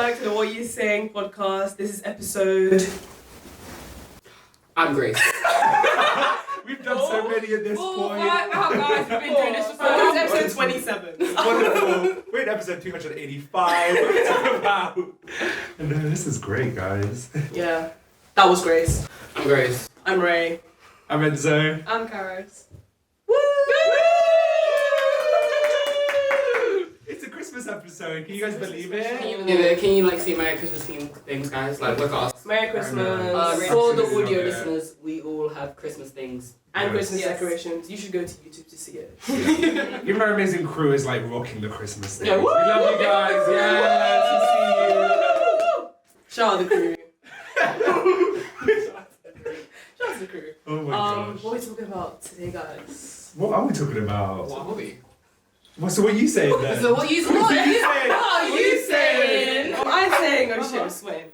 back to the What You Saying podcast. This is episode... I'm Grace. We've done so many at this point. Wow, guys, we've been doing this for It's episode 27. Wonderful. We're in episode 285. No, this is great, guys. Yeah. That was Grace. I'm Grace. I'm Ray. I'm Enzo. I'm Cerys. Woo! It's a Christmas episode. Can you guys believe it? Can you like see Merry Christmas theme things, guys? Like, look at us. Merry Christmas. For the Absolutely audio love it. listeners, we all have Christmas things. And Yes. Christmas Yes. decorations. You should go to YouTube to see it. Even our amazing crew is like rocking the Christmas thing. Yeah, We woo! love you guys. Yes, Shout out the crew. Shout out to the crew. oh my gosh. What are we talking about today, guys? What are we talking about? What are we? So what are you saying then? So what are you saying? What are you saying? What am I saying? Oh shit, I'm sweating.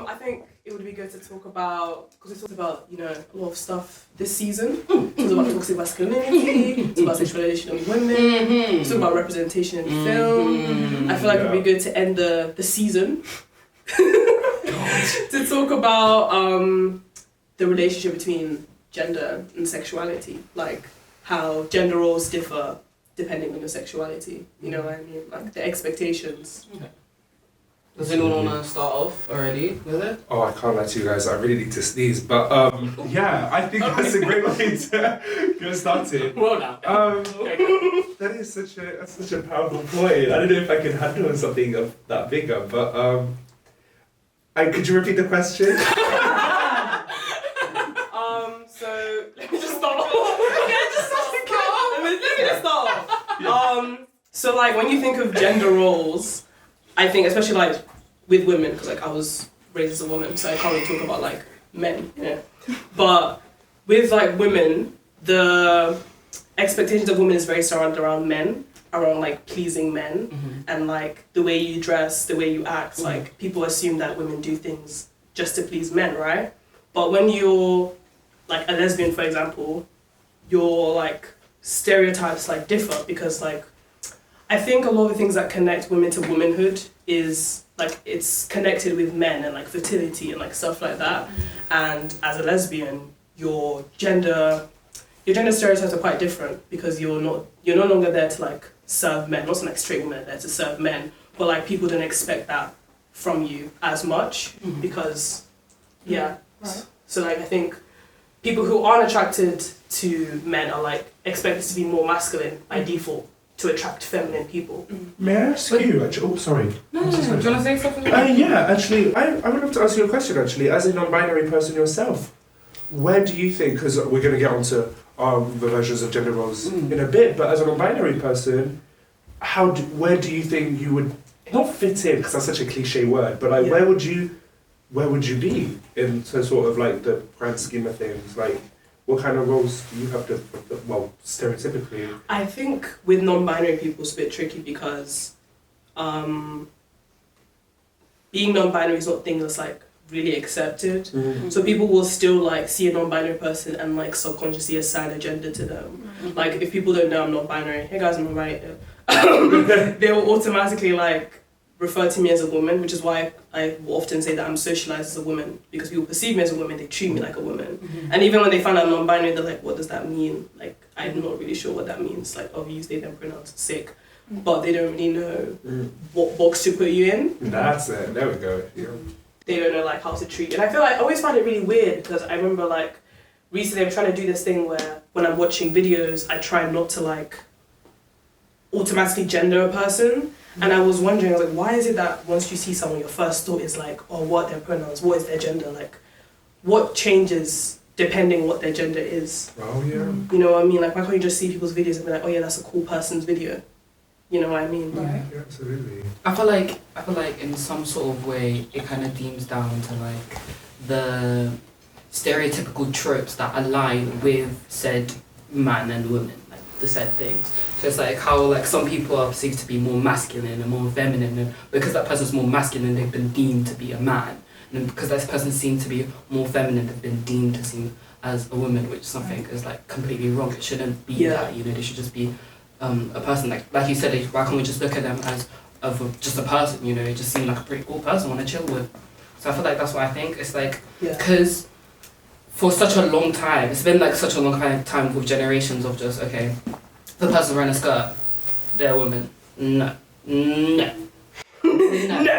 I think it would be good to talk about, because we talked about, you know, a lot of stuff this season. We talked about toxic masculinity, we talked about sexualization of women, we talked about representation in film. I feel like it would be good to end the season to talk about the relationship between gender and sexuality, like how gender roles differ depending on your sexuality. You know what I mean? Like the expectations. Okay. Does anyone want to start off already with it? Oh, I can't lie to you guys. I really need to sneeze, but yeah, I think that's a great way to get started. Well now. That is such a powerful point. I don't know if I can handle something of that bigger, but could you repeat the question? So let me just start off. Let me just start off. So like when you think of gender roles, I think especially like with women, because like I was raised as a woman, so I can't really talk about like men, you know. But with like women, the expectations of women is very surrounded around men, around like pleasing men, and like the way you dress, the way you act. Like people assume that women do things just to please men, right? But when you're like a lesbian, for example, your like stereotypes like differ, because like I think a lot of the things that connect women to womanhood is like it's connected with men and like fertility and like stuff like that. And as a lesbian, your gender stereotypes are quite different, because you're no longer there to like serve men. Not like straight women are there to serve men, but like people don't expect that from you as much, because Right. So like I think people who aren't attracted to men are like expected to be more masculine by default to attract feminine people. May I ask you? Actually, oh, sorry. No. Do you want to say something? Yeah, actually, I would love to ask you a question. Actually, as a non-binary person yourself, where do you think? Because we're going to get onto the versions of gender roles in a bit, but as a non-binary person, where do you think you would not fit in? Because that's such a cliche word, but like where would you be in sort of like the grand scheme of things? Like, what kind of roles do you have to, well, stereotypically? I think with non-binary people it's a bit tricky, because being non-binary is not a thing that's like really accepted. So people will still like see a non-binary person and like subconsciously assign a gender to them. Like if people don't know I'm non-binary, hey guys, I'm non-binary, they will automatically like refer to me as a woman, which is why I will often say that I'm socialized as a woman, because people perceive me as a woman, they treat me like a woman. And even when they find out I'm non-binary, they're like, what does that mean? Like, I'm not really sure what that means. Like, I've used they, them pronouns, sick, but they don't really know what box to put you in. That's it, there we go. Yeah. They don't know like how to treat you. And I feel like I always find it really weird, because I remember like recently I'm trying to do this thing where when I'm watching videos, I try not to like automatically gender a person. And I was wondering, I was like, why is it that once you see someone, your first thought is like, oh, what are their pronouns? What is their gender? Like, what changes depending what their gender is? Oh, yeah. You know what I mean? Like, why can't you just see people's videos and be like, oh yeah, that's a cool person's video? You know what I mean? Right. Yeah, absolutely. I feel like in some sort of way it kind of deems down to like the stereotypical tropes that align with said man and woman, like the said things. So it's like how like some people are perceived to be more masculine and more feminine, and because that person's more masculine, they've been deemed to be a man, and because that person seems to be more feminine, they've been deemed to seem as a woman, which something is like completely wrong. It shouldn't be that. You know, they should just be a person like you said. Why can't we just look at them as of just a person, you know, it just seemed like a pretty cool person I want to chill with. So I feel like that's what I think. It's like, because for such a long time, it's been like such a long time with generations of just, okay, the person wearing a skirt, they're a woman. No. No. No.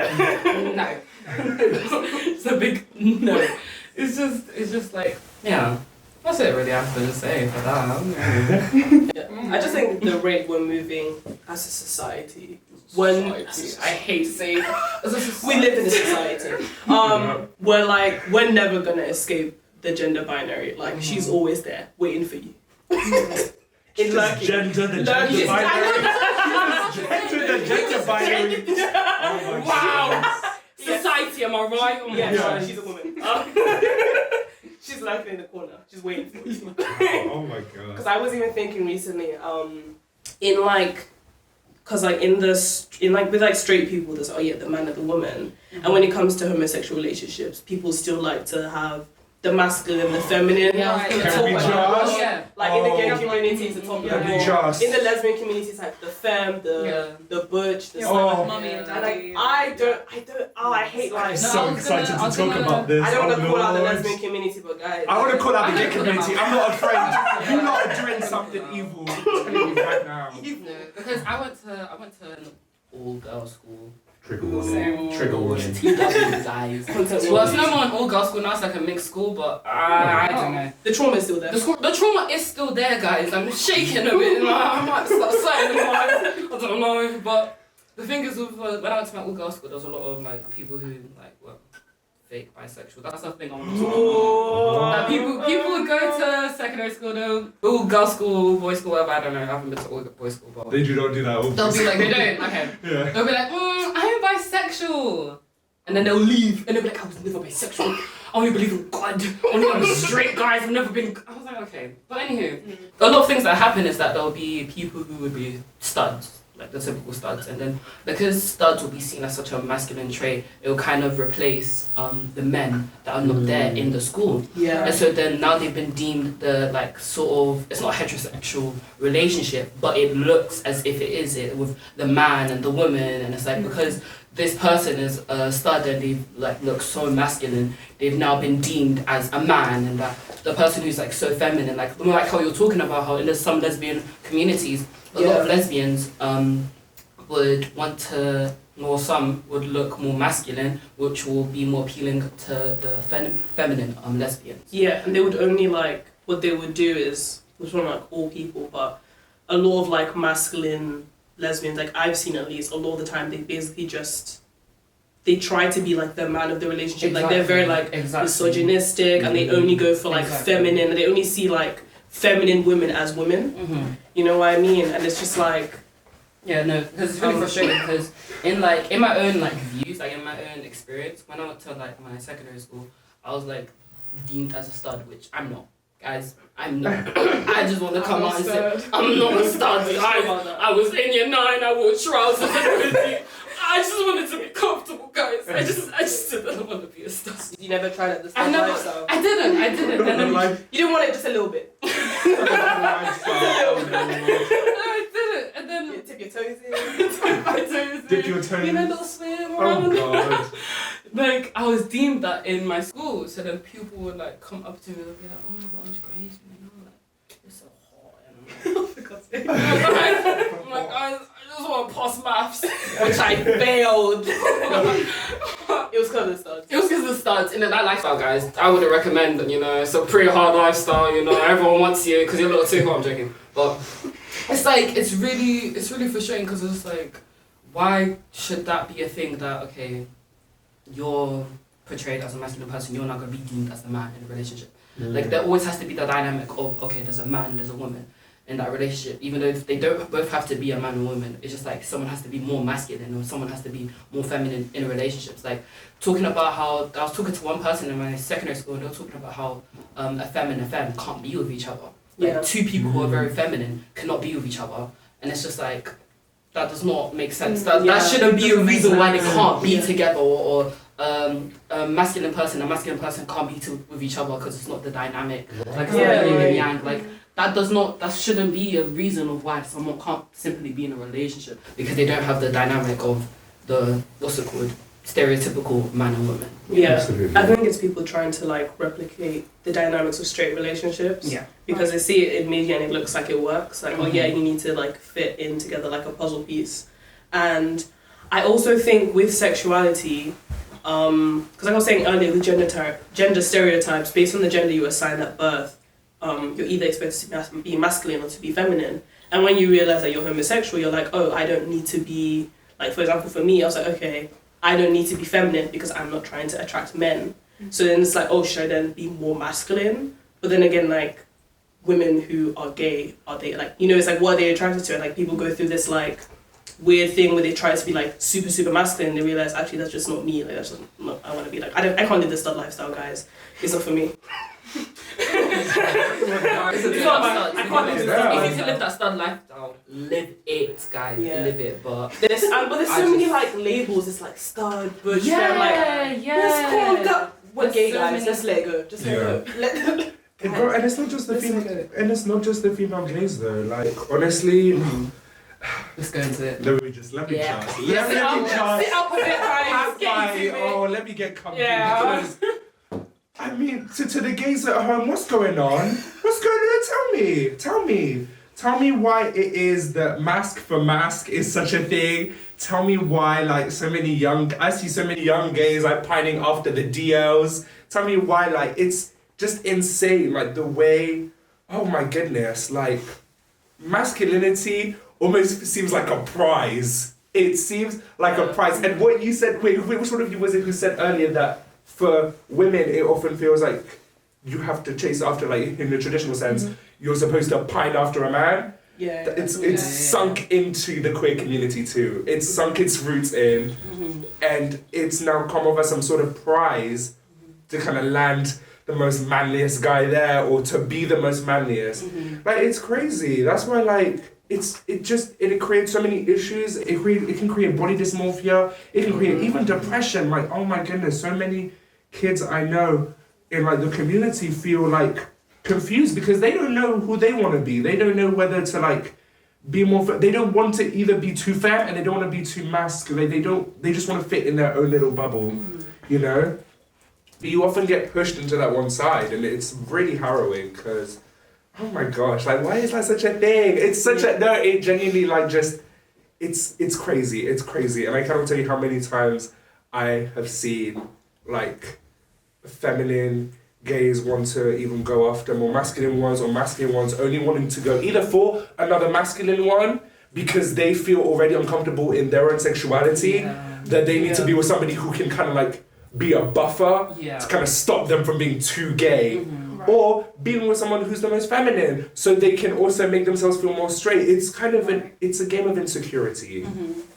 No. It's a big no. It's just like, yeah. That's it really I have to say for that. I just think the rate we're moving as a society. I hate saying we live in a society. We're never gonna escape the gender binary. Like she's always there, waiting for you. It's gender binary. Gender binary. Oh wow. Society, am I right? Oh yeah, she's a woman. She's laughing in the corner. She's waiting for you. Oh my god. Because I was even thinking recently, with like straight people, there's the man and the woman, and when it comes to homosexual relationships, people still like to have the masculine and the feminine. Like in the gay community, it's a top level. In the lesbian community, it's like the femme, the butch, the mommy and daddy. I hate like. So excited to talk about this. I don't want to call out the lesbian community, but guys. I want to call out the gay community. I'm not afraid. You lot are doing something evil. I'm telling you right now. No, because I went to an all-girls school. Trigger warning. Guys. Well, it's no more an all-girls school now. It's like a mixed school, but I don't know. The trauma is still there. The trauma is still there, guys. I'm shaking a bit. I might start saying I don't know, but the thing is, with when I went to my all-girls school, there was a lot of like people who like were fake bisexual. That's the thing I want to talk about. People would go to secondary school, though, all girls school, boys school, whatever. I don't know. I haven't been to all boys school, but They do not do that. they'll be like, they don't. Okay. Yeah. They'll be like, I'm bisexual, and then they'll leave, and they'll be like, I was never bisexual. I only believe in God. Only I'm straight guys. I've never been. I was like, okay. But anywho, a lot of things that happen is that there'll be people who would be studs. Like the typical studs, and then because studs will be seen as such a masculine trait, it will kind of replace the men that are not there in the school. Yeah. And so then now they've been deemed the like sort of, it's not a heterosexual relationship, but it looks as if it is it with the man and the woman, and it's like because this person is a stud and they like look so masculine, they've now been deemed as a man, and that the person who's like so feminine, like how you're talking about how in some lesbian communities. A lot of lesbians would want to, or some would look more masculine, which will be more appealing to the feminine lesbians. Yeah, and they would only like, what they would do is, which one like all people, but a lot of like masculine lesbians, like I've seen at least, a lot of the time they basically they try to be like the man of the relationship. Exactly. Like they're very like misogynistic, and they only go for like feminine, and they only see like feminine women as women. You know what I mean? And it's just like, yeah, no, because it's really frustrating. Because in my own like views, like in my own experience, when I went to like my secondary school, I was like deemed as a stud, which I'm not, guys. I'm not. I just want to come out and say I'm not a stud. I was in year 9. I wore trousers and everything. I just wanted to be comfortable, guys. I just didn't want to be a stud. You never tried at the stud lifestyle? I didn't. And then, you didn't want it just a little bit. No, I didn't. And then you tip your toes in. Dip your toes. You know, little swim around. Oh god. Like I was deemed that in my school, so then people would like come up to me and be like, "Oh my gosh, Grace, man, like you're so hot." And I'm like, for God's sake. I'm like, I just want to pass maths, which I failed. It was because of the studs. It was because of the studs. And then that lifestyle, guys, I wouldn't recommend. You know, it's a pretty hard lifestyle. You know, everyone wants you because you're a little too hot. I'm joking, but it's like it's really frustrating because it's like, why should that be a thing that you're portrayed as a masculine person, you're not going to be deemed as the man in a relationship. Like there always has to be the dynamic of there's a man, there's a woman in that relationship, even though they don't both have to be a man and woman. It's just like someone has to be more masculine or someone has to be more feminine in a relationship. It's like talking about how I was talking to one person in my secondary school and they were talking about how a femme and a femme can't be with each other. Like two people who are very feminine cannot be with each other, and it's just like that does not make sense. That shouldn't be a reason why they can't be together, or a masculine person can't be with each other because it's not the dynamic. Like yin and yang. Like that shouldn't be a reason of why someone can't simply be in a relationship because they don't have the dynamic of the stereotypical man and woman. Yeah, Absolutely. I think it's people trying to like replicate the dynamics of straight relationships. Yeah. Because they see it in media and it looks like it works. Like, oh yeah, you need to like fit in together like a puzzle piece. And I also think with sexuality, because like I was saying earlier, with gender stereotypes, based on the gender you assign at birth, you're either expected to be masculine or to be feminine. And when you realize that you're homosexual, you're like, oh, I don't need to be, like for example, for me, I was like, okay, I don't need to be feminine because I'm not trying to attract men. So then it's like, oh, should I then be more masculine? But then again, like, women who are gay, are they like, you know, it's like, what are they attracted to? And like, people go through this like weird thing where they try to be like super, super masculine and they realize actually that's just not me. Like, that's just not, I want to be like, I can't live this stud lifestyle, guys. It's not for me. It's not about, I can't live this. If you can live that stud lifestyle, live it, guys. Yeah. Live it. But There's so many like labels. It's like stud, butch, femme, like, let's call that. We're gay, guys. Let's let it go. Just let it go. Bro, and it's not just the female, and it's not just the female gays though. Like honestly, let's go into it. let me chance. Let me chance. Sit up a bit, guys. Let me get comfy. Yeah. Because, I mean, to the gays at home, what's going on? What's going on? Tell me why it is that mask for mask is such a thing. Tell me why, like, I see so many young gays, like, pining after the DLs. Tell me why, like, it's just insane, like, the way, oh my goodness, like, masculinity almost seems like a prize. It seems like a prize. And what you said, which one of you was it who said earlier that for women, it often feels like you have to chase after, like, in the traditional sense, you're supposed to pine after a man. Yeah. It's sunk into the queer community too. It's sunk its roots in, and it's now come over some sort of prize to kind of land the most manliest guy there, or to be the most manliest. Like, it's crazy. That's why, like, it creates so many issues. It can create body dysmorphia. It can create even depression. Like, oh my goodness, so many kids I know in like the community feel like confused because they don't know who they want to be. They don't know whether to like be more. They don't want to either be too femme and they don't want to be too masculine. They just want to fit in their own little bubble, you know. But you often get pushed into that one side, and it's really harrowing because, oh my gosh, like why is that such a thing? It's such a no. It genuinely like just, it's crazy. It's crazy, and I cannot tell you how many times I have seen like feminine gays want to even go after more masculine ones, or masculine ones only wanting to go either for another masculine one because they feel already uncomfortable in their own sexuality, that they need to be with somebody who can kind of like be a buffer to kind of stop them from being too gay, or being with someone who's the most feminine so they can also make themselves feel more straight. It's kind of it's a game of insecurity.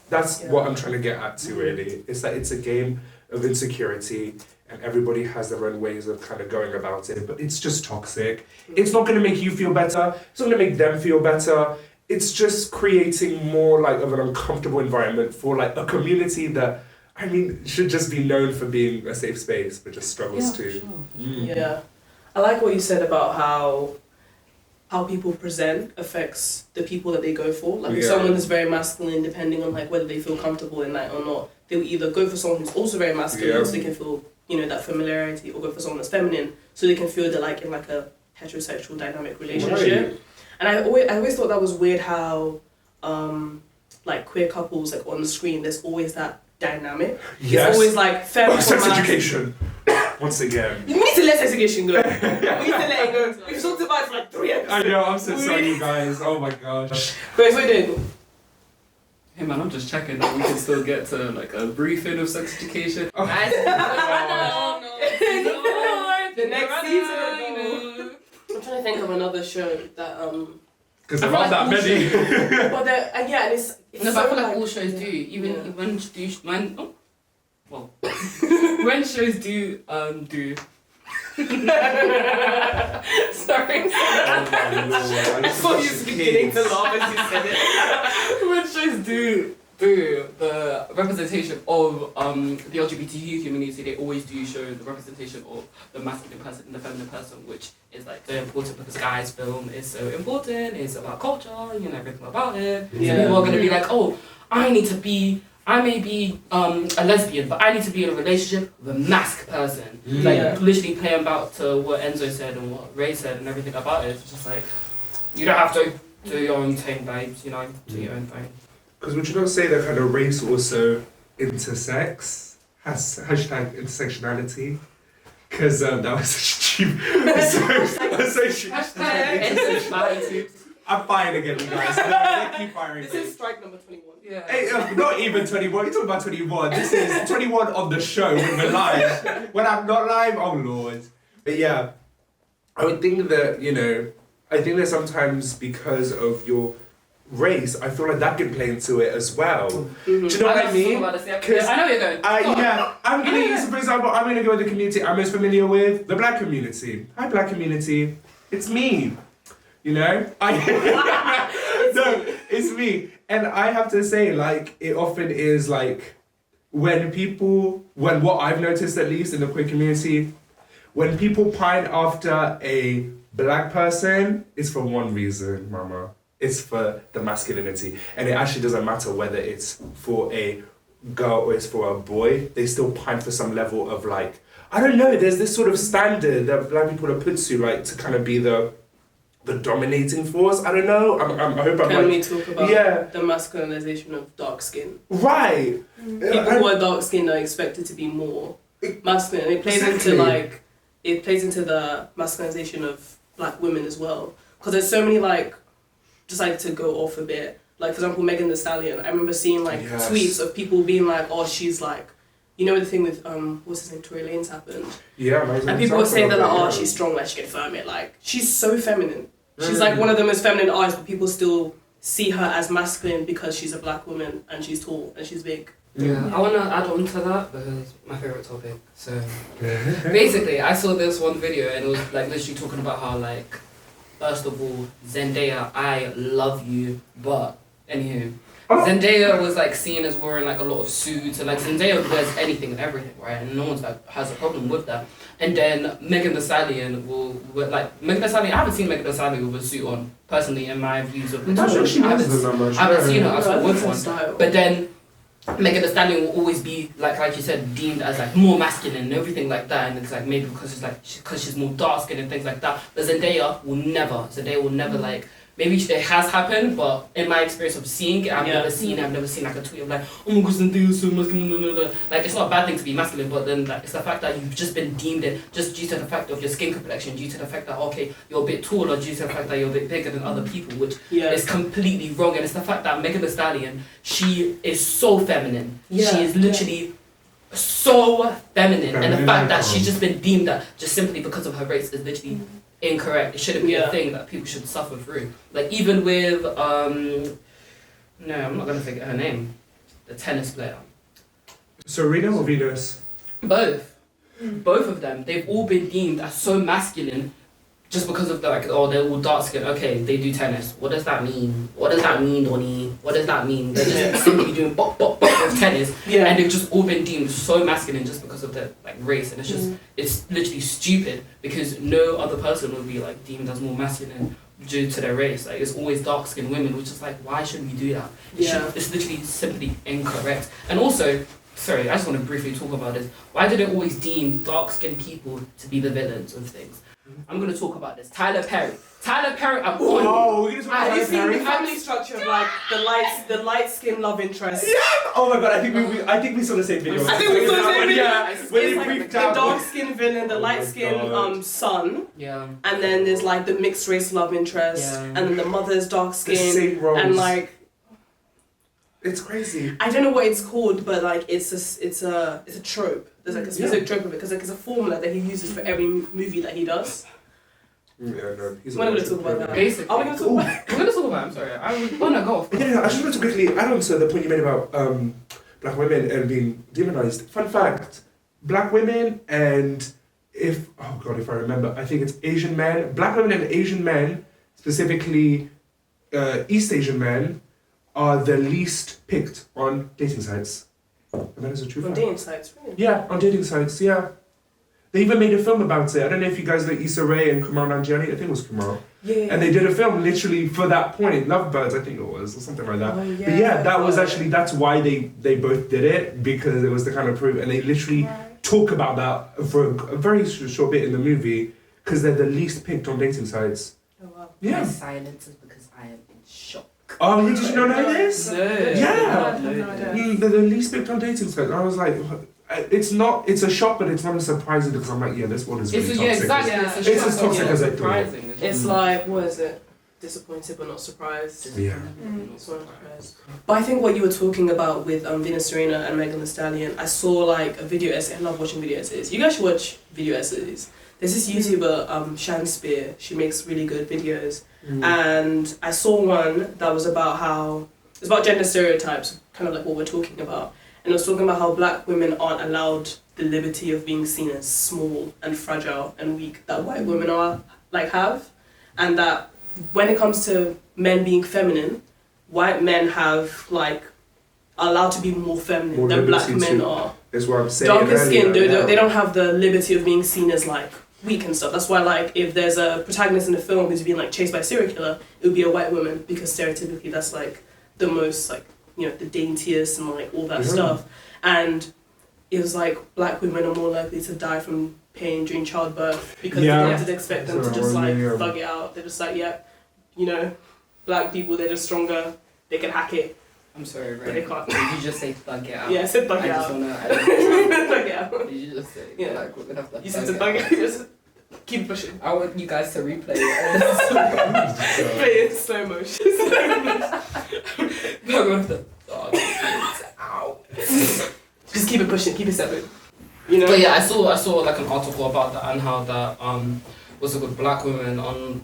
That's what I'm trying to get at too, really. It's that it's a game of insecurity, and everybody has their own ways of kind of going about it, but it's just toxic. It's not going to make you feel better. It's not going to make them feel better. It's just creating more like of an uncomfortable environment for like a community that, I mean, should just be known for being a safe space, but just struggles to. Sure. Yeah. I like what you said about how people present affects the people that they go for. Like if someone is very masculine, depending on like whether they feel comfortable in that or not, they will either go for someone who's also very masculine so they can feel, you know, that familiarity, or go for someone that's feminine so they can feel they're like in like a heterosexual dynamic relationship. Right. And I always thought that was weird how like queer couples like on the screen, there's always that dynamic. Yes. It's always like feminine. Sex education. Once again. We need to let sex education go. We need to let it go. We've talked about it for like 3 episodes. I know, I'm so sorry you guys. Oh my gosh. Wait, what are you doing? Hey man, I'm just checking that we can still get to like a briefing of sex education. The next season. I'm trying to think of another show that because there aren't that many. But and it's no, so but I feel like all shows do. Even when when shows do do. Sorry. I thought you were beginning to laugh as you said it. When shows do the representation of the LGBTQ community, they always do show the representation of the masculine person and the feminine person, which is like so important because guys' film is so important. It's about culture, you know, everything about it. So people are gonna be like, oh, I need to be I may be a lesbian, but I need to be in a relationship with a masc person. Like, literally playing about to what Enzo said and what Ray said and everything about it. It's just like, you don't have to do your own thing, babes, you know, do your own thing. Because would you not say that kind of race also intersex? Hashtag intersectionality? Because that was such a cheap... Intersectionality. I'm firing again, you guys. They keep firing. This is strike number 21. Yeah. Hey, not even 21. You're talking about 21. This is 21 on the show when we're live. When I'm not live, oh lord. But yeah, I would think that, you know, I think that sometimes because of your race, I feel like that can play into it as well. Do you know what I mean? I know you're going. I'm going to use, for example, I'm going to go with the community I'm most familiar with, the black community. Hi, black community. It's me. You know? No, it's me. And I have to say, like, it often is like, when what I've noticed at least in the queer community, when people pine after a black person, it's for one reason, mama. It's for the masculinity. And it actually doesn't matter whether it's for a girl or it's for a boy. They still pine for some level of like, I don't know, there's this sort of standard that black people are put to, like, to kind of be the dominating force. I don't know. I hope I'm Can we talk about the masculinization of dark skin? Right. People who are dark skinned are expected to be more masculine. It plays into the masculinization of black women as well. Because there's so many just to go off a bit. Like, for example, Megan Thee Stallion. I remember seeing tweets of people being like, oh, she's like, you know the thing with what's his name, Tory Lanez happened. Yeah, and people were saying that oh, she's strong, like she can firm it. Like, she's so feminine. She's like one of the most feminine artists, but people still see her as masculine because she's a black woman and she's tall and she's big. Yeah, I want to add on to that because it's my favourite topic. So basically, I saw this one video and it was like literally talking about how like, first of all, Zendaya, I love you, but anywho, Zendaya was like seen as wearing like a lot of suits and like Zendaya wears anything and everything, right? And no one's like has a problem with that. And then Megan Thee Stallion Megan Thee Stallion. I haven't seen Megan Thee Stallion with a suit on personally in my views of the I haven't seen her. I saw with one, but then Megan Thee Stallion will always be like you said, deemed as like more masculine and everything like that, and it's like maybe because it's like because she's more dark skinned and things like that. But Zendaya will never like. Maybe it has happened, but in my experience of seeing it, I've never seen like a tweet of like, oh my god, Zendaya's so masculine. Like, it's not a bad thing to be masculine, but then like it's the fact that you've just been deemed it just due to the fact of your skin complexion, due to the fact that okay, you're a bit taller, due to the fact that you're a bit bigger than other people, which is completely wrong. And it's the fact that Megan Thee Stallion, she is so feminine. She is literally so feminine, and the fact that she's just been deemed that just simply because of her race is literally incorrect. It shouldn't be a thing that people should suffer through. Like even with no, I'm not gonna forget her name. The tennis player. Serena or Venus? Both of them. They've all been deemed as so masculine just because of they're all dark skin. Okay, they do tennis. What does that mean? What does that mean, Donnie? What does that mean? They're just simply doing bop bop bop with tennis, and they've just all been deemed so masculine just because of their like race, and it's just it's literally stupid because no other person would be like deemed as more masculine due to their race. Like it's always dark skinned women, which is like why should we do that? It's literally simply incorrect. And also, sorry, I just want to briefly talk about this. Why do they always deem dark skinned people to be the villains of things? I'm going to talk about this. Tyler Perry, I'm on. Oh, we're going to talk about Have you seen the family structure of like the light skin love interest? Yeah. Oh my god, I think we saw the same video. I think we saw the same video. Yeah. When they like briefed the out dark skin villain, the light skin son. Yeah. And then there's like the mixed race love interest, and then the mother's dark skin, the same roles. and like. It's crazy. I don't know what it's called, but like it's a trope. There's like a specific trope of it because like it's a formula that he uses for every movie that he does. Yeah, no. We're not going to talk about that. Basically. Are we going to talk about it? We're going to talk about it, I'm sorry. No, go off. Yeah, I just want to quickly add on to the point you made about black women and being demonized. Fun fact, black women and if I remember, I think it's Asian men, black women and Asian men, specifically East Asian men, are the least picked on dating sites. And that is a true fact. On dating sites, really? Yeah, on dating sites, yeah. They even made a film about it. I don't know if you guys know Issa Rae and Kumail Nanjiani. I think it was Kumail. Yeah. And they did a film literally for that point. Lovebirds, I think it was, or something like that. Oh, yeah. But yeah, that was actually, that's why they both did it, because it was the kind of proof. And they literally talk about that for a very short bit in the movie, because they're the least picked on dating sites. Oh, wow. Yeah. My silence is because I am in shock. Oh, did you not know this? No. Yeah. No. They're the least picked on dating sites. I was like, it's a shock, but it's not surprising because I'm like, yeah, this one is really toxic. Exactly. Yeah. It's as toxic as I thought. surprising. It's like, what is it? Disappointed but not surprised. Yeah. So not surprised. But I think what you were talking about with Venus Serena and Megan Thee Stallion, I saw like a video essay. I love watching video essays. You guys should watch video essays. There's this YouTuber, Shan Spear. She makes really good videos. And I saw one that was about it's about gender stereotypes, kind of like what we're talking about. And it was talking about how black women aren't allowed the liberty of being seen as small and fragile and weak that white women have. And that when it comes to men being feminine, white men are allowed to be more feminine than black men are. That's what I'm saying. Darker skin, earlier, they don't have the liberty of being seen as like weak and stuff. That's why like if there's a protagonist in the film who's being like chased by a serial killer, it would be a white woman, because stereotypically that's like the most like, you know, the daintiest and like all that stuff. And it was like black women are more likely to die from pain during childbirth because they don't just expect them to just like thug it out. They're just like, yeah, you know, black people, they're just stronger, they can hack it. I'm sorry, But they right? can't. Did you just say thug it out? Yeah, I said thug I it just out. wanna. Thug it out. Did you just say? Yeah. Like, we're gonna have to. You said to thug it out, just keep pushing. I want you guys to replay it. Play it in slow motion. I'm gonna have to thug it out. Just keep it pushing, keep it separate. You know? But yeah, I saw like an article about that and how that what's it called, black women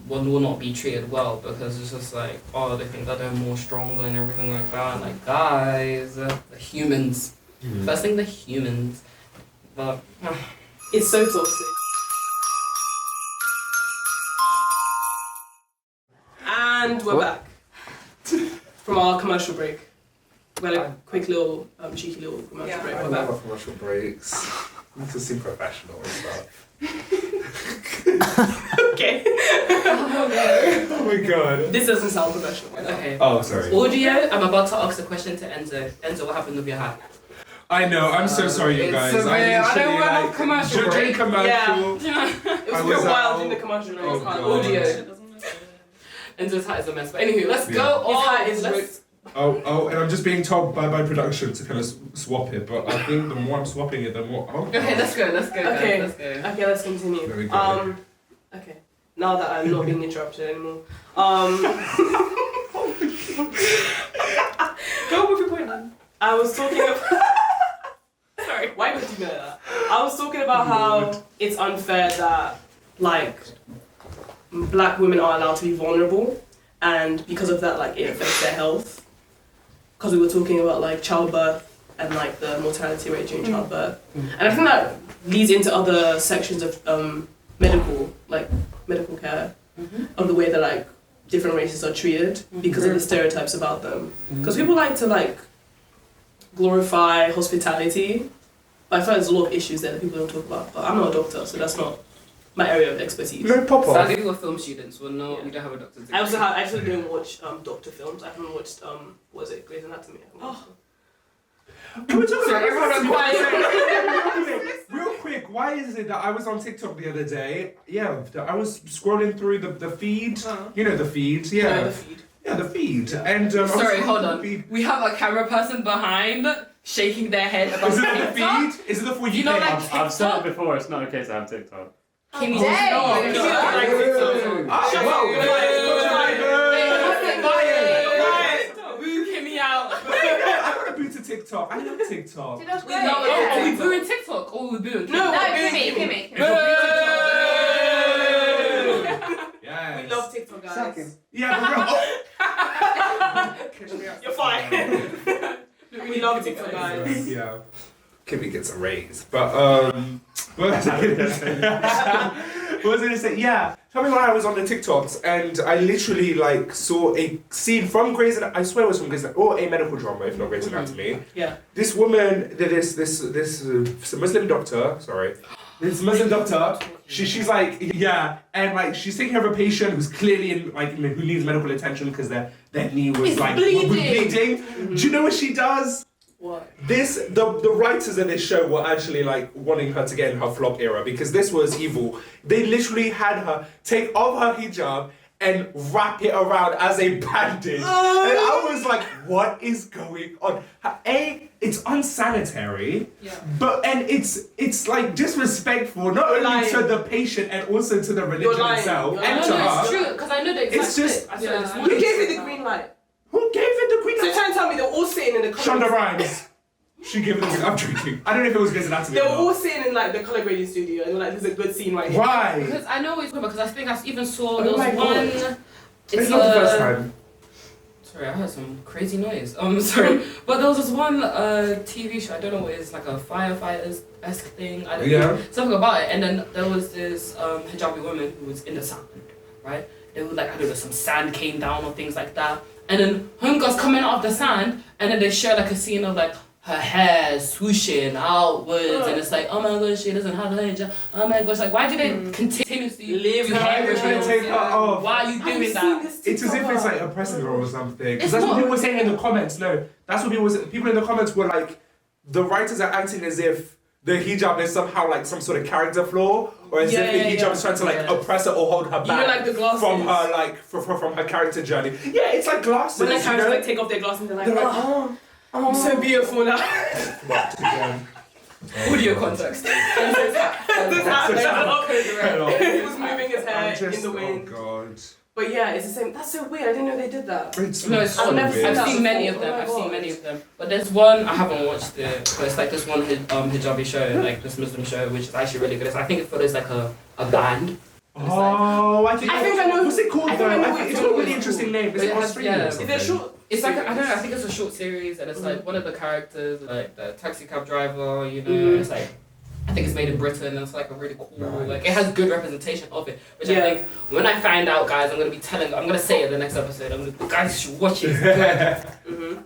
will not be treated well because it's just like, oh, they think that they're more stronger and everything like that. And like, guys, the humans. First thing, the humans. But It's so toxic. And we're back from our commercial break. We had a quick little, cheeky little commercial break. I We're back. love commercial breaks. Need to seem professional and stuff. Okay. Oh my god. This doesn't sound professional. okay. Oh, sorry. Audio. I'm about to ask a question to Enzo. Enzo, what happened with your hat? I know. I'm so sorry, you It's guys. severe. I don't literally, want a commercial during break. commercial. Yeah. It I was was real wild out. in the commercial break. Oh, God. Audio. Enzo's hat is a mess. But anywho, let's Yeah. go. His hat is let's- ripped. Oh, and I'm just being told by production to kind of swap it, but I think the more I'm swapping it, the more. Oh. Okay, let's go. Let's go. Okay. Guys, let's go. Okay, let's continue. There we go. Okay. Now that I'm not being interrupted anymore. Go with your point then. I was talking about. Sorry, why would you know that? I was talking about how it's unfair that, like, black women are allowed to be vulnerable, and because of that, like, it affects their health. Because we were talking about, like, childbirth and, like, the mortality rate during childbirth. And I think that leads into other sections of medical care, of the way that, like, different races are treated because of the stereotypes about them. Because people like to, like, glorify hospitality, but I feel like there's a lot of issues there that people don't talk about. But I'm not a doctor, so that's not my area of expertise. No pop off. Sadly, we're film students. We're not. We don't have a doctor's degree. I actually don't watch doctor films. I haven't watched what was it, Grey's Anatomy? Can we talk about everyone quiet. Real quick, why is it that I was on TikTok the other day? Yeah, I was scrolling through the feed. You know the feed, yeah. No, the feed. Yeah, the feed. And I was Sorry, scrolling hold through on. the feed. We have a camera person behind shaking their head about Is it the TikTok. feed? Is it the for You know, pay? like I've said TikTok. it before, it's not okay to have TikTok. Kimi, Dang. no, Kimi no, don't like TikTok. Shut Whoa, up. Boo Kimi out. I want to boot to TikTok. I love TikTok. We know are we booing TikTok or we booing No, Kimi. Yes. We love TikTok, guys. Yeah, but You're fine. We love TikTok, guys. yeah. Kimmy gets a raise. But what was I gonna say? What was I gonna say? Yeah. Tell me when I was on the TikToks and I literally like saw a scene from Grey's Anatomy. I swear it was from Grey's Anatomy, or a medical drama, if not Grey's Anatomy. Yeah. This woman, this Muslim doctor, sorry. This Muslim doctor, she's like, yeah, and like she's taking care of a patient who's clearly who needs medical attention because their knee was bleeding. Do you know what she does? What? The writers of this show were actually like wanting her to get in her flop era because this was evil. They literally had her take off her hijab and wrap it around as a bandage. And I was like, what is going on? It's unsanitary, and it's like disrespectful not only to the patient and also to the religion itself and to her. It's true, because I know the exact It's just Who gave it the green light? Who gave it the green light? So you're trying to tell me they're all sitting in the Shonda colour. Rhimes. She gave it the green light. I'm joking. I don't know if it was Grey's Anatomy. They were all sitting in like the colour grading studio and they're like, "This is a good scene right here." Why? Because I know what you're talking about, because I think I even saw Oh there was my one. God. It's not the first time. Sorry, I heard some crazy noise. Sorry, but there was this one TV show. I don't know what it is, like a firefighters-esque thing. I don't know something about it. And then there was this hijabi woman who was in the sand, right? They were like, I don't know, some sand came down or things like that. And then homegirl's coming out of the sand, and then they show like a scene of like her hair swooshing outwards, and it's like, oh my gosh, she doesn't have a hijab. Oh my gosh, like why do they continuously leave do her? hair Trying to take her off. Why are you doing that? It's as if it's like oppressing her or something. Because It's that's what not. people were saying in the comments. No, that's what people in the comments were like, the writers are acting as if the hijab is somehow like some sort of character flaw, or as if the hijab is trying to like oppress her or hold her back like the glasses. from her like from her character journey. Yeah, it's like glasses. When the characters like take off their glasses, they're like, oh, I'm so beautiful now. Audio context. This Hello. He was moving his hair I'm just, in the wind. Oh God. But yeah, it's the same. That's so weird. I didn't know they did that. No, it's I've never seen I've that seen many before. of them. Oh my I've seen God. many of them. But there's one I haven't watched it, but it's like this one hijabi show, like this Muslim show, which is actually really good. I think it follows like a band. Oh, I think I know. What's it called I though? think I know I what think it's it's got a called. really interesting name. Is But it it has- Australian yeah. or Is something? it short? It's like I don't know. I think it's a short series, and it's like one of the characters, like the taxi cab driver. You know, it's like I think it's made in Britain, and it's like a really cool. Nice. Like it has good representation of it, which Yeah. I think when I find out, guys, I'm gonna say it in the next episode. Guys should watch it. It's good.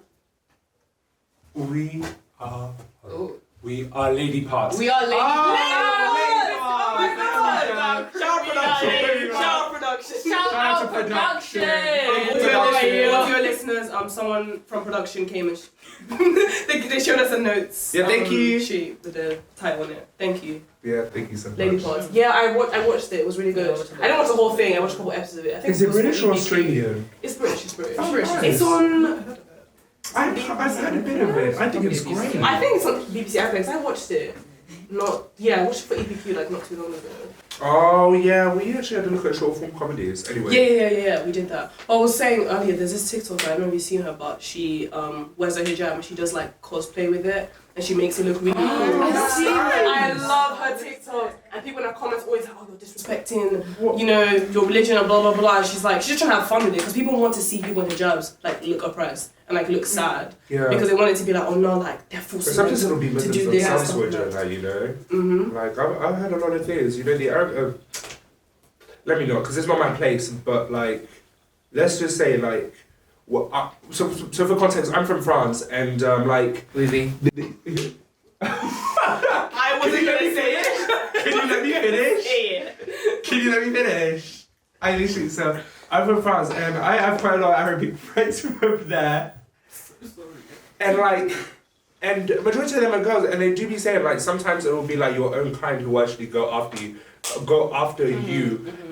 We are Ooh. Lady Parts. We are lady. Oh, Lady Parts! Shout production! Shout production! Shout out out to production. production. All of your listeners, someone from production came and they showed us the notes. Yeah, thank you. Sheet with the title on it. Thank you. Yeah, thank you so much. Lady Parts. Yeah, I watched it. It was really good. I didn't watch the whole thing. I watched a couple episodes of it. I think Is it was British from or EBQ. Australian? It's British. It's British. Oh, nice. It's on. I've had a bit of it. I think it's great. I think it's on BBC iPlayer. I watched it. I watched it for EPQ like not too long ago. Oh yeah, we actually had to look at short form comedies. Anyway. Yeah, we did that. I was saying earlier, there's this TikTok, I don't know if you've seen her, but she wears a hijab and she does like cosplay with it and she makes it look really cool. I've seen it. I love her TikTok. And people in her comments always like, oh, you're disrespecting, you know, your religion and blah, blah, blah. And she's just trying to have fun with it because people want to see people in hijabs like look oppressed and like look sad. Yeah. Because they want it to be like, oh no, like they're But forcing sometimes them it'll be to Muslims do this. themselves switch and that, you know. Mm-hmm. Like I've had a lot of things, you know. The Arab. Let me know, because it's not my place. But like, let's just say like, so for context, I'm from France, and like. Really? I wasn't gonna say it. Can you let me finish? Yeah. Can you let me finish? I literally, so I'm from France and I have quite a lot of Arabic friends from there. And like, and majority of them are girls, and they do be saying like sometimes it will be like your own kind who actually go after you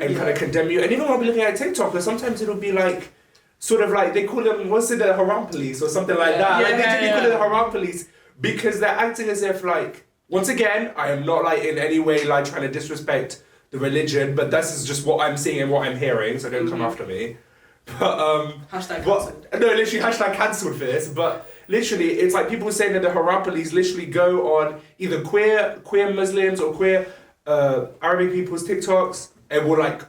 and kind of condemn you. And even when I'll be looking at TikTok, sometimes it'll be like, sort of like, they call them, what's it, the haram police or something like that. Like, they do call it the haram police because they're acting as if like, once again, I am not like in any way like trying to disrespect the religion, but this is just what I'm seeing and what I'm hearing, so don't come after me. But Hashtag cancelled. No, literally hashtag cancelled for this, but literally it's like people saying that the haram police literally go on either queer Muslims or queer Arabic people's TikToks and will like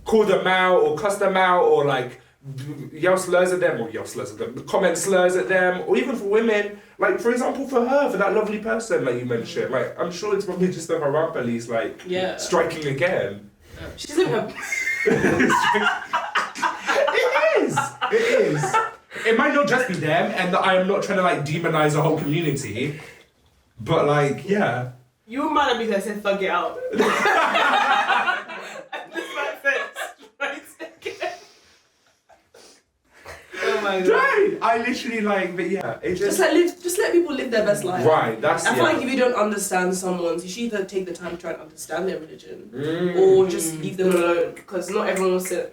call them out or cuss them out or like yell slurs at them, comment slurs at them, or even for women, like for example for her, for that lovely person like you mentioned, like I'm sure it's probably just the haram police like striking again. She's living her It is. It is. It might not just be them, and I am not trying to like demonize a whole community, but like, yeah. You were mad at me because I said thug it out. And this man said straight again. Oh my god. Right. I literally like, but yeah, it Just let people live their best life. Right. That's. I feel like if you don't understand someone's, you should either take the time to try and understand their religion, or just leave them alone. Because not everyone wants to.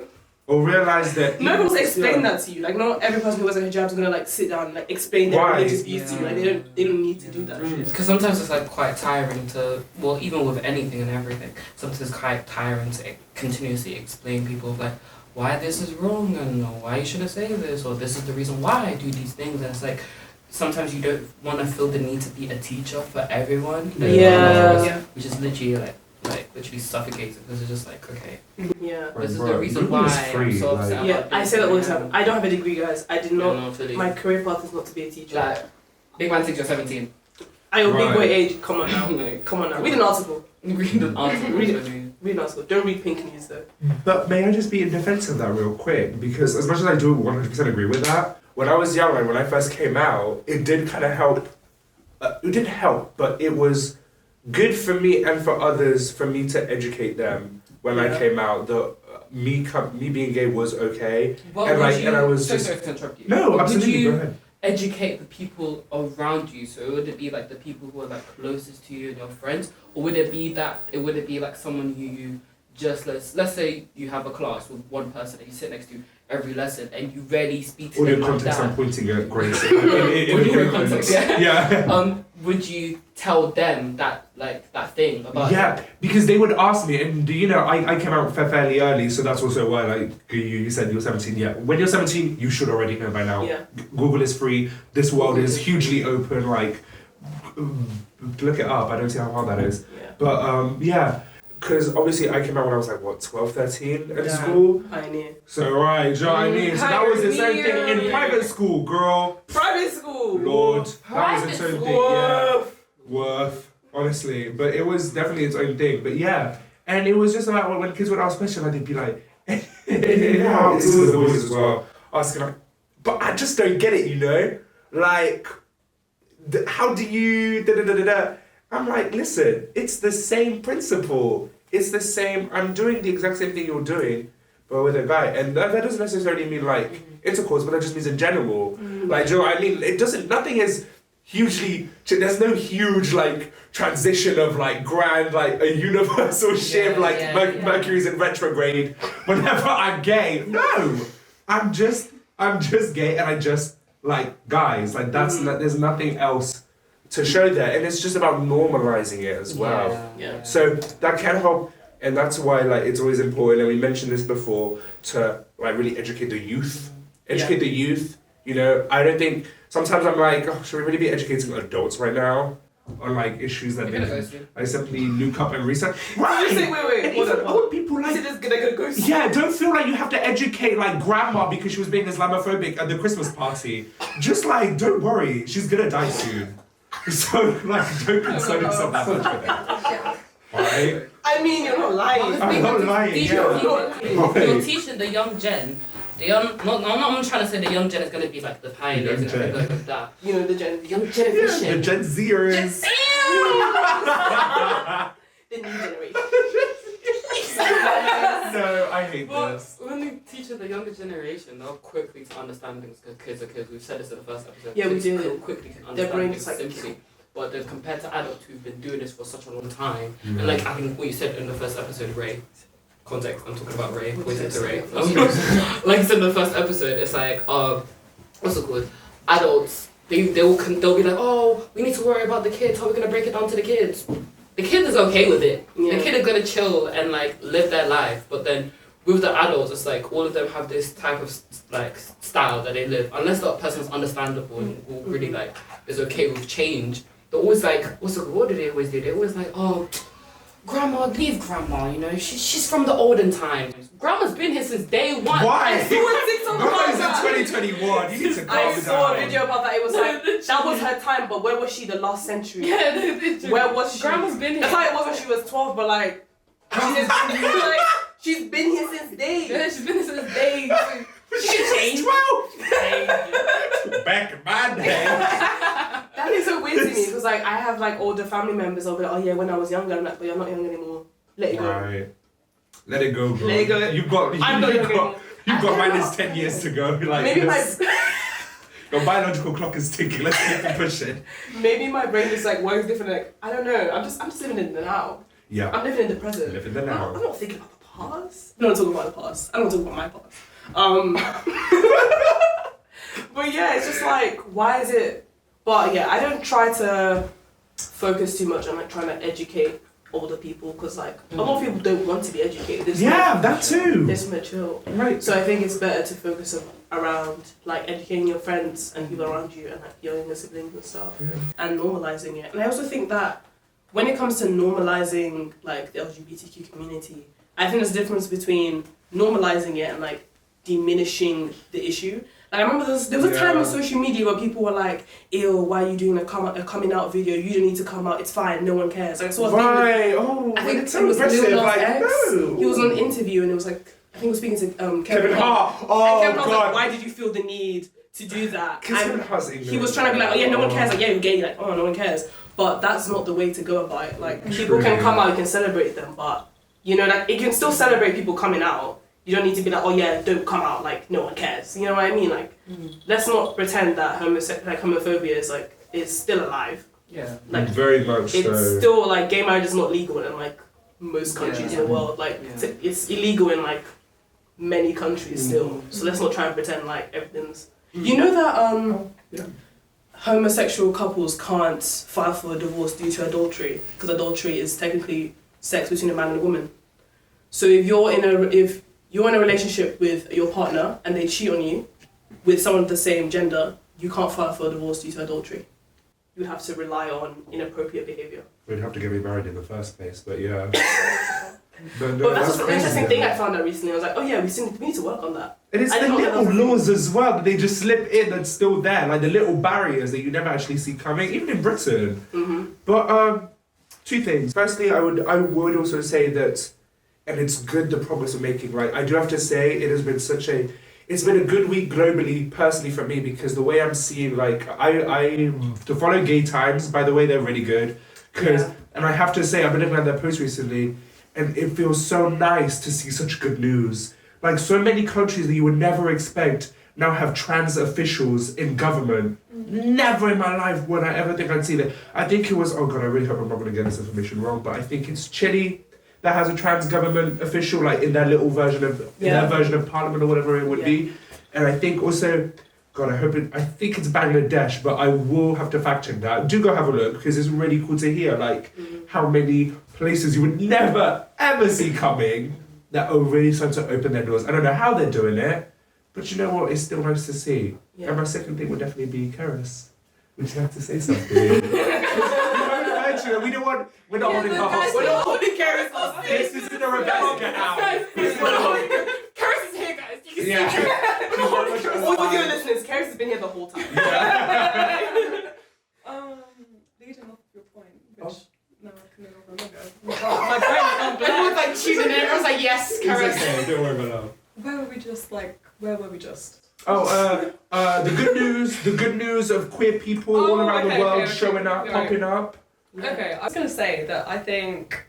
Or realize that. No one wants to explain that to you. Like not every person who wears a hijab is gonna like sit down and like explain their religious views to you. Like they don't need to do that. Because sometimes it's like quite tiring to, well, even with anything and everything, sometimes it's quite tiring to continuously explain people like why this is wrong and why you shouldn't say this, or this is the reason why I do these things. And it's like sometimes you don't want to feel the need to be a teacher for everyone. Which is literally like literally suffocates because it's just like, okay, this is the reason why I'm so upset. Yeah, I say that all the time. I don't have a degree, guys. I did not. My career path is not to be a teacher. Like, big man thinks you're 17. I your big boy age. Come on now. Come on now. Read an article. Read an article. Read an article. Don't read Pink News though. But may I just be in defense of that real quick? Because as much as I do 100% agree with that, when I was young and when I first came out, it did kind of help. It didn't help, but it was good for me and for others for me to educate them when I came out that me being gay was okay. Well, and like, you, and I was sorry, just sorry to interrupt you. no, but absolutely. Go ahead. Educate the people around you, so would it be like the people who are like closest to you and your friends, or would it be like someone who you just let's say you have a class with one person that you sit next to every lesson and you rarely speak to them Audio like context, that. I'm pointing at Grace. Audio context, yeah. Would you tell them that thing about Yeah, because they would ask me, and you know, I came out fairly early, so that's also why, like, you said you're 17, yeah. When you're 17, you should already know by now. Yeah. Google is free, this world is hugely open, like, look it up, I don't see how hard that is. Yeah. But, yeah, because obviously I came out when I was like, what, 12, 13 at school? Pioneer. So, right, do you know what I mean? So that was its own thing in private school, girl. Private school. Lord, that was its own thing, yeah. Worth. Honestly, but it was definitely its own thing. But yeah, and it was just like when kids would ask questions, like, they'd be like, yeah, it's the boys as well, asking like, but I just don't get it, you know, like, how do you da. I'm like, listen, it's the same principle. It's the same. I'm doing the exact same thing you're doing, but with a guy, and that doesn't necessarily mean like intercourse, but that just means in general. Like, do you know what I mean? It doesn't. Nothing is hugely. There's no huge like transition of like grand like a universal shift Mercury's in retrograde whenever I'm gay. No, I'm just gay and I just like guys. Like that's there's nothing else to show there, and it's just about normalizing it as well. Yeah. So that can help, and that's why like it's always important. And we mentioned this before to like really educate the youth. The youth. You know, I don't think. Sometimes I'm like, oh, should we really be educating adults right now on like issues that I simply look up and research? Right. Wait. Hold on. Old people like. Is it just gonna go? Yeah, don't feel like you have to educate like grandma because she was being Islamophobic at the Christmas party. Just like, don't worry, she's gonna die soon. So like, don't concern yourself that much with that. Right? I mean, you're not lying. I'm not lying. You're teaching the young gen. I'm not trying to say the young gen is going to be like the pioneers and everything like that. You know, the young generation. Yeah, the Gen Zers. The new generation. No, I hate this. When we teach the younger generation, they're quickly to understand things because kids are kids. We've said this in the first episode. Yeah, we kids did. quickly can Their understand brains things like simply. But then compared to adults who've been doing this for such a long time, and like I think what you said in the first episode, Ray. Context, I'm talking about Ray, pointing to Ray. Like I said in the first episode, it's like, what's it called? Adults, they'll be like, oh, we need to worry about the kids, how are we going to break it down to the kids? The kid is okay with it. Yeah. The kid is going to chill and like live their life, but then with the adults, it's like all of them have this type of like style that they live, unless that person's understandable and really like is okay with change. They're always like, what do they always do? They always like, oh, Grandma, leave Grandma, you know, she's from the olden times. Grandma's been here since day one. Why? Grandma's in 2021. You need to calm I down. saw a video about that. It was like, that was her time, but where was she the last century? Yeah, where was she? Grandma's been here. That's how it was when she was 12, but like, She's been here since days. Yeah, she's been here since days. She's 12! Back in my day. That is so weird to me because like I have like older family members. I'll be like, oh yeah, when I was younger. I'm like, but you're not young anymore. Let it go. Right. Let it go, bro. Let it go. You've got minus 10 years to go. Like maybe your biological clock is ticking. Let's keep it pushing. Maybe my brain just like works different. Like I don't know. I'm just living in the now. Yeah. I'm living in the present. Live in the now. I'm not thinking about the past. I don't talk about the past. I don't talk about my past. But yeah, it's just like, why is it? But yeah, I don't try to focus too much on like trying to educate older people because like a lot of people don't want to be educated. That too. They're just mature. Right. So I think it's better to focus around like educating your friends and people around you and like your younger siblings and stuff and normalizing it. And I also think that when it comes to normalizing like the LGBTQ community, I think there's a difference between normalizing it and like diminishing the issue. Like I remember there was a time on social media where people were like, ew, why are you doing a coming out video? You don't need to come out, it's fine, no one cares. Like, so right, I think it's so aggressive, Lil Nas like, X. no. He was on an interview and it was like, I think he was speaking to Kevin Hart. Oh, and Kevin Hart was God. like, why did you feel the need to do that? Kevin Hart's He was trying to be like, oh yeah, no one cares. Like, yeah, you're gay. Like, oh, no one cares. But that's not the way to go about it. Like, people can come out, you can celebrate them, but you know, like, you can still celebrate people coming out. You don't need to be like, oh yeah, don't come out, like, no one cares. You know what I mean? Like, let's not pretend that homophobia is like, it's still alive. Yeah. Like, very much it's so. still, like, gay marriage is not legal in, like, most countries in the world. Like, it's illegal in, like, many countries still. So let's not try and pretend like everything's... You know that, homosexual couples can't file for a divorce due to adultery, because adultery is technically sex between a man and a woman. So if you're in a relationship with your partner and they cheat on you with someone of the same gender, you can't file for a divorce due to adultery. You have to rely on inappropriate behaviour. We'd have to get me married in the first place, but yeah. But that's an interesting thing I found out recently. I was like, oh yeah, we need to work on that. And it's the little laws as well that they just slip in that's still there, like the little barriers that you never actually see coming, even in Britain. But two things. Firstly, I would also say that, and it's good the progress we're making, right? I do have to say it has been it's been a good week globally, personally for me, because the way I'm seeing, like, I to follow Gay Times, by the way, they're really good. And I have to say, I've been looking at their posts recently, and it feels so nice to see such good news. Like, so many countries that you would never expect now have trans officials in government. Never in my life would I ever think I'd see that. I think it was, oh God, I really hope I'm not going to get this information wrong, but I think it's Chile that has a trans government official, like in their little version of, their version of parliament or whatever it would be. And I think also, God, I think it's Bangladesh, but I will have to fact check that. Do go have a look, because it's really cool to hear, like, how many places you would never, ever see coming that are really starting to open their doors. I don't know how they're doing it, but you know what? It's still nice to see. And my second thing would definitely be Cerys. Would you have to say something? We're not holding our hostage. We're not holding Cerys hostage. This isn't a Rebecca house. Cerys is here, guys. You can see Cerys. All you listeners, Cerys has been here the whole time. Leading off your point, which now I can no longer remember. My brain is gone blank. Everyone's like tuning in. Everyone's like, yes, Cerys. Okay, don't worry about that. Where were we just? The good news of queer people all around the world showing up, popping up. Okay, I was going to say that I think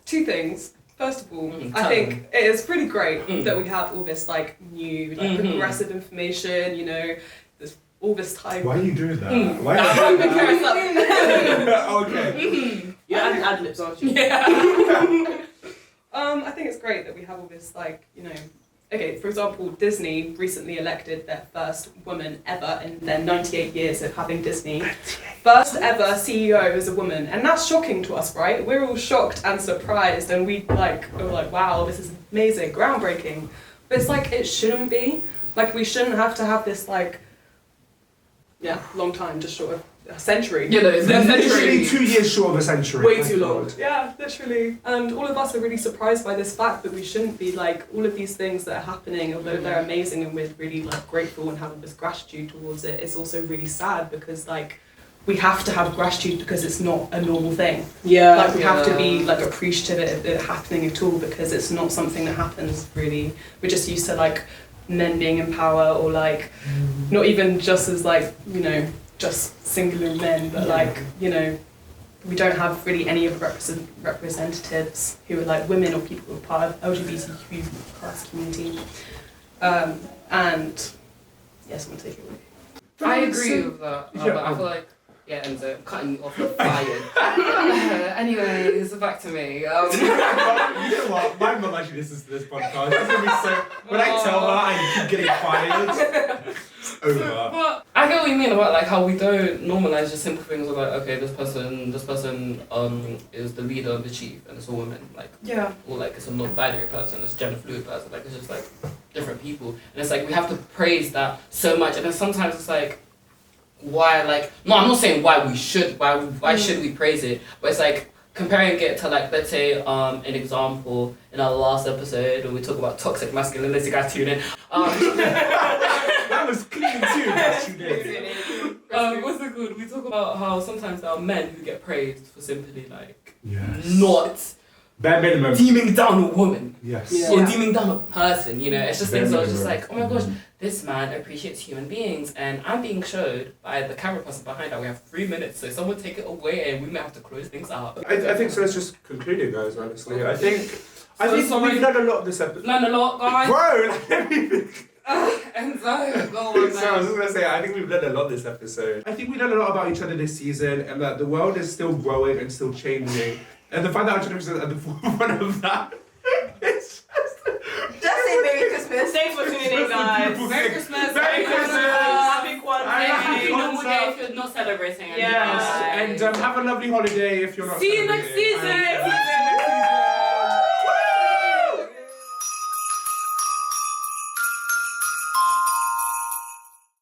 two things. First of all, I think it is pretty great that we have all this like new, like progressive information. You know, there's all this time. Why are you doing that? Why are you doing that? Okay. You're adding ad-libs, aren't you? Yeah. I think it's great that we have all this like, you know. Okay, for example, Disney recently elected their first woman ever in their 98 years of having Disney. First ever CEO is a woman, and that's shocking to us, right? We're all shocked and surprised, and we're like, wow, this is amazing, groundbreaking. But it's like, it shouldn't be. Like, we shouldn't have to have this, like, long time, just short of a century. Yeah, no, it's literally 2 years short of a century. Way too long. Yeah, literally. And all of us are really surprised by this fact that we shouldn't be like all of these things that are happening, although they're amazing and we're really like grateful and having this gratitude towards it. It's also really sad because like we have to have gratitude because it's not a normal thing. Yeah. Like we have to be like appreciative of it happening at all because it's not something that happens really. We're just used to like men being in power or like not even just as like, you know, just singular men, but like, you know, we don't have really any of the representatives who are like women or people who are part of LGBTQ plus community. And yes, I'm gonna take it away. I agree with that. But I feel like, yeah, Enzo, I'm cutting you off, you're fired. Anyways, back to me. You know what? My mum actually listens to this podcast. It's gonna be so. When I tell her I keep getting fired, it's over. But I get what you mean about like how we don't normalize just simple things of like, okay, this person is the leader of the chief and it's a woman, like, Yeah. or like it's a non-binary person, it's a gender fluid person, like it's just like different people, and it's like we have to praise that so much, and then sometimes it's like, why, like, no, I'm not saying why should we praise it, but it's like comparing it to like, let's say an example in our last episode where we talk about toxic masculinity, guys tune in. That was clean too. Yes, you did. What's it called? We talk about how sometimes there are men who get praised for simply like not bare minimum deeming down a woman. Yes. Yeah. Or deeming down a person, you know, it's just Bare things that I was minimum. just like, oh my gosh, this man appreciates human beings, and I'm being showed by the camera person behind that we have 3 minutes, so someone take it away and we may have to close things out. I think so. Let's just conclude it, guys. Honestly, I think sorry. we've learned a lot this episode. Learn a lot, guys. Bro, Enzo, go on, so I was man. just gonna say, I think we've learned a lot this episode. I think we learned a lot about each other this season, and that the world is still growing and still changing. And the fact that our generation is at the forefront of that, it's Just say Merry Christmas. Thanks for tuning in, guys. Merry Christmas. Merry Christmas. Happy Kwanzaa. Happy Kwanzaa. normal day if you're not celebrating. Yes. and have a lovely holiday if you're not. See you next celebrating. season.